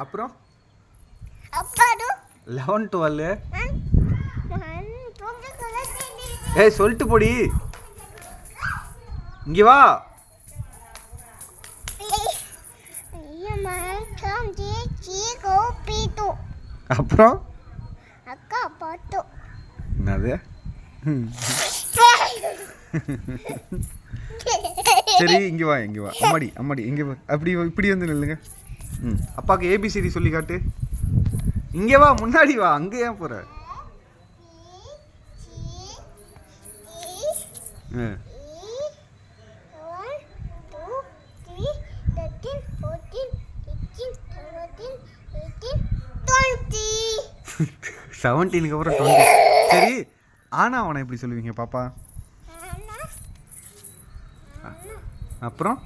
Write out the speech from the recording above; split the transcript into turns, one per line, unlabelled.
அப்புறம்
அப்பாடு
11 12
ஏ
ஏய் சொல்லிட்டு போடி. இங்கே வா. அப்புறம்
அக்கா பாட்டு
என்னது? சரி இங்கே வா இங்கே வா. அம்மாடி அம்மாடி இங்கே வா. அப்படி இப்படி வந்து நில்லுங்க. அப்பாவுக்கு ஏபிசிடி சொல்லி காட்டு. இங்கே வா, முன்னாடி வா. அங்கே ஏன் போகிற? செவன்டீனுக்கு அப்புறம் 20. சரி ஆனா அவனை எப்படி சொல்லுவீங்க பாப்பா? அப்புறம்